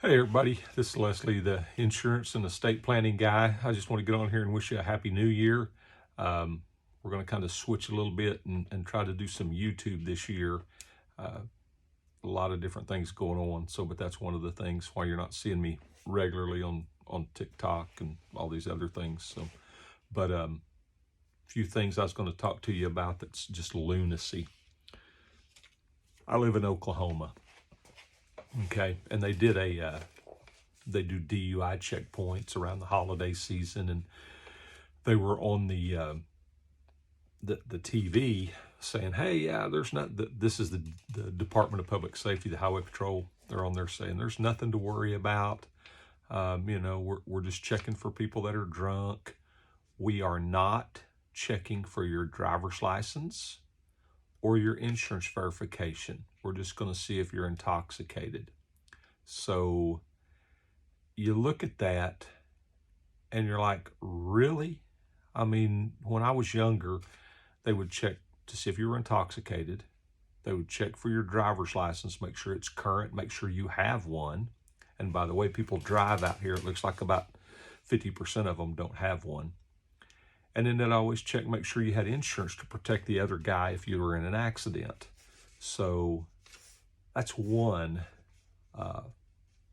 Hey everybody, this is Leslie, the insurance and estate planning guy. I just want to get on here and wish you a happy new year. We're going to kind of switch a little bit and try to do some YouTube this year. A lot of different things going on, but that's one of the things why you're not seeing me regularly on TikTok and all these other things. But a few things I was going to talk to you about that's just lunacy. I live in Oklahoma. Okay, and they do DUI checkpoints around the holiday season, and they were on the TV saying, "Hey, yeah, there's not." This is the Department of Public Safety, the Highway Patrol. They're on there saying there's nothing to worry about. We're just checking for people that are drunk. We are not checking for your driver's license or your insurance verification. We're just going to see if you're intoxicated. So you look at that and you're like, really? I mean, when I was younger, they would check to see if you were intoxicated. They would check for your driver's license, make sure it's current, make sure you have one. And by the way people drive out here, it looks like about 50% of them don't have one. And then they'd always check, make sure you had insurance to protect the other guy if you were in an accident. So that's one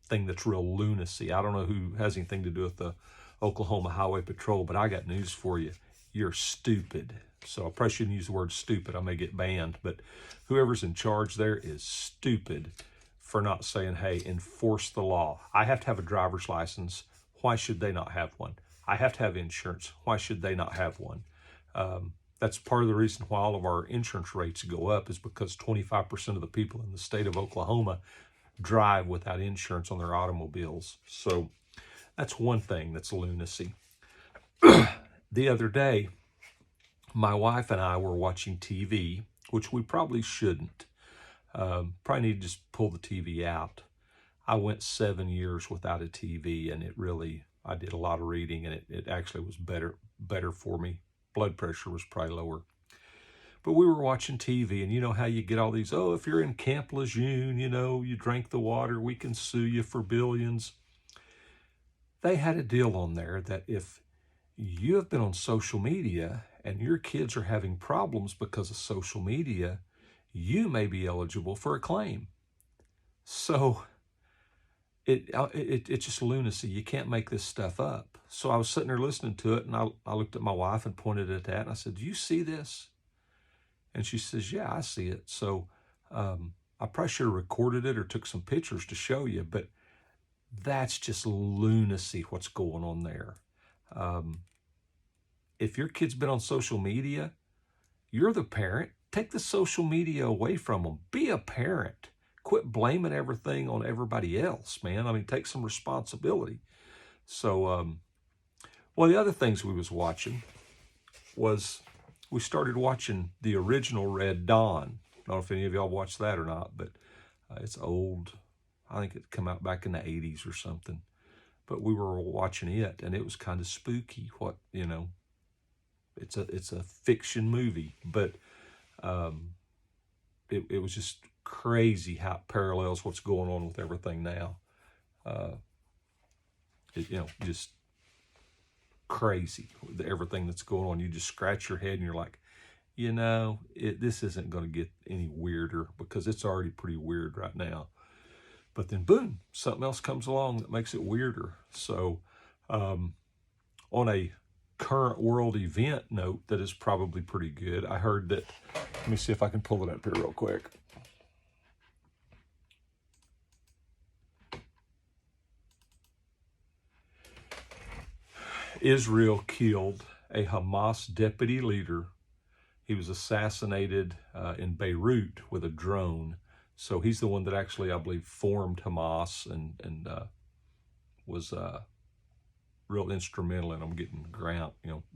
thing that's real lunacy. I don't know who has anything to do with the Oklahoma Highway Patrol, but I got news for you. You're stupid. So I probably shouldn't use the word stupid. I may get banned, but whoever's in charge there is stupid for not saying, hey, enforce the law. I have to have a driver's license. Why should they not have one? I have to have insurance. Why should they not have one? That's part of the reason why all of our insurance rates go up, is because 25% of the people in the state of Oklahoma drive without insurance on their automobiles. So that's one thing that's lunacy. The other day, my wife and I were watching TV, which we probably shouldn't. Probably need to just pull the TV out. I went 7 years without a TV, and I did a lot of reading, and it actually was better for me. Blood pressure was probably lower. But we were watching TV, and you know how you get all these, if you're in Camp Lejeune, you drank the water, we can sue you for billions. They had a deal on there that if you have been on social media and your kids are having problems because of social media, you may be eligible for a claim. So it's just lunacy. You can't make this stuff up. So I was sitting there listening to it, and I looked at my wife and pointed at that, and I said, do you see this? And she says, yeah, I see it. So I probably should have recorded it or took some pictures to show you, but that's just lunacy what's going on there. If your kid's been on social media, you're the parent. Take the social media away from them. Be a parent. Quit blaming everything on everybody else, man. I mean, take some responsibility. So, one of the other things we was watching was we started watching the original Red Dawn. I don't know if any of y'all watched that or not, but it's old. I think it came out back in the 80s or something. But we were watching it, and it was kind of spooky. It's a fiction movie, but it was just crazy how it parallels what's going on with everything now. Just crazy, everything that's going on. You just scratch your head and you're like, this isn't going to get any weirder, because it's already pretty weird right now. But then boom, something else comes along that makes it weirder. So on a current world event note that is probably pretty good, I heard that, let me see if I can pull it up here real quick. Israel killed a Hamas deputy leader. He was assassinated in Beirut with a drone. So he's the one that actually, I believe, formed Hamas and was real instrumental in them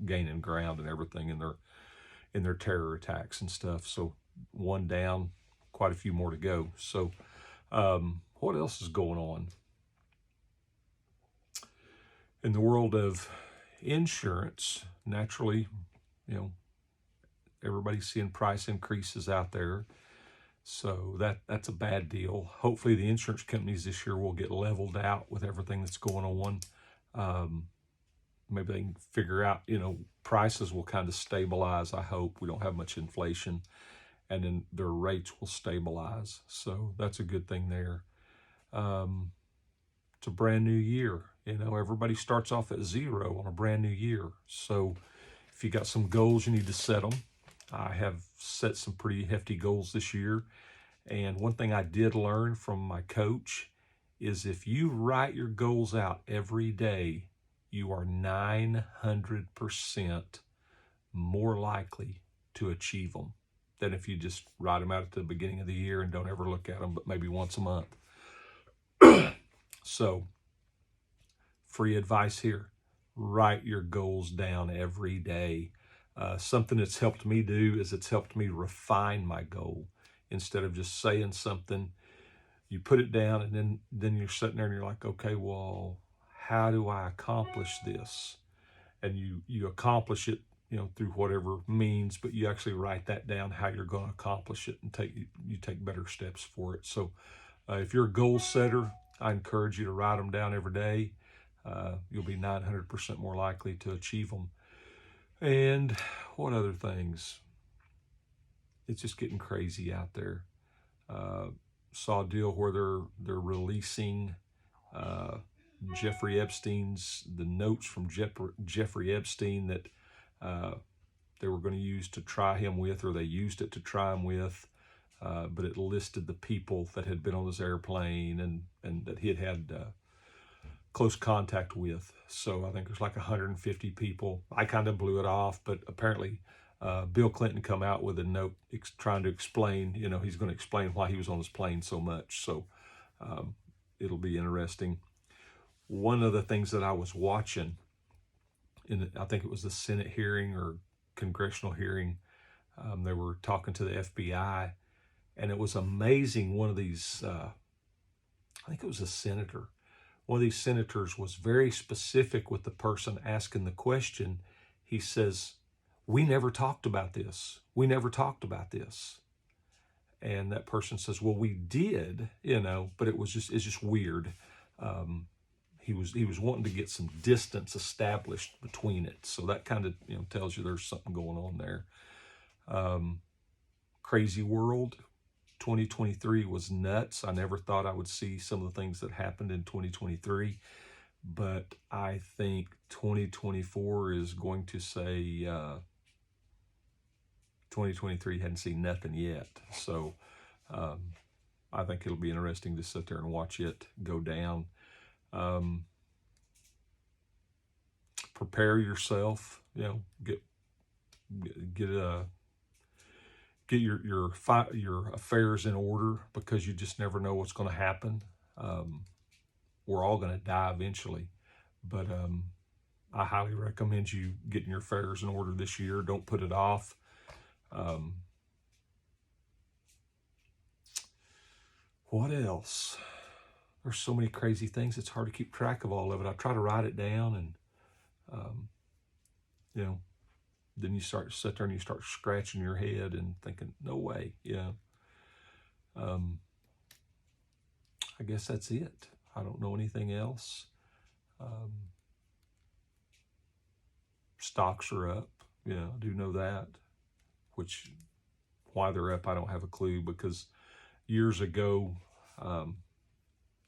gaining ground and everything in their terror attacks and stuff. So one down, quite a few more to go. So what else is going on in the world of insurance? Naturally, everybody's seeing price increases out there. So that's a bad deal. Hopefully the insurance companies this year will get leveled out with everything that's going on. Maybe they can figure out, prices will kind of stabilize. I hope we don't have much inflation, and then their rates will stabilize. So that's a good thing there. It's a brand new year. Everybody starts off at zero on a brand new year. So if you got some goals, you need to set them. I have set some pretty hefty goals this year. And one thing I did learn from my coach is if you write your goals out every day, you are 900% more likely to achieve them than if you just write them out at the beginning of the year and don't ever look at them, but maybe once a month. So, free advice here. Write your goals down every day. Something that's helped me do is it's helped me refine my goal. Instead of just saying something, you put it down, and then you're sitting there and you're like, okay, well, how do I accomplish this? And you accomplish it, through whatever means, but you actually write that down, how you're going to accomplish it, and you take better steps for it. So if you're a goal setter, I encourage you to write them down every day. You'll be 900% more likely to achieve them. And what other things? It's just getting crazy out there. Saw a deal where they're releasing Jeffrey Epstein's, the notes from Jeffrey Epstein that they were going to use to try him with, or they used it to try him with, but it listed the people that had been on this airplane and that he had close contact with. So I think there's like 150 people. I kind of blew it off, but apparently Bill Clinton come out with a note trying to explain, he's going to explain why he was on this plane so much. So it'll be interesting. One of the things that I was watching, I think it was the Senate hearing or congressional hearing, they were talking to the FBI, and it was amazing. One of these, I think it was a senator, one of these senators was very specific with the person asking the question. He says, "We never talked about this. We never talked about this." And that person says, "Well, we did, but it's just weird." He was wanting to get some distance established between it. So that kind of, tells you there's something going on there. Crazy world. 2023 was nuts. I never thought I would see some of the things that happened in 2023, but I think 2024 is going to say 2023 hadn't seen nothing yet. So I think it'll be interesting to sit there and watch it go down. Prepare yourself, get your affairs in order, because you just never know what's going to happen. We're all going to die eventually, but I highly recommend you getting your affairs in order this year. Don't put it off. What else? There's so many crazy things. It's hard to keep track of all of it. I try to write it down, and then you sit there and you start scratching your head and thinking, no way. I guess that's it. I don't know anything else. Stocks are up. I do know that. Why they're up, I don't have a clue, because years ago,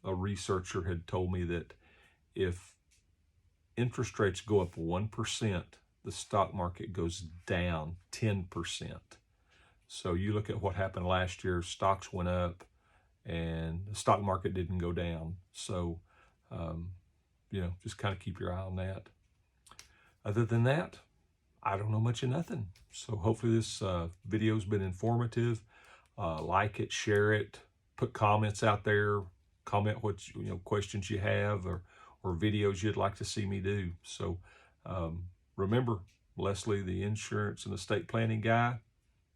a researcher had told me that if interest rates go up 1%, the stock market goes down 10%. So you look at what happened last year, stocks went up and the stock market didn't go down. So, just kind of keep your eye on that. Other than that, I don't know much of nothing. So hopefully this video's been informative. Like it, share it, put comments out there, comment what questions you have, or videos you'd like to see me do. So remember, Leslie, the insurance and estate planning guy.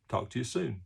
Talk to you soon.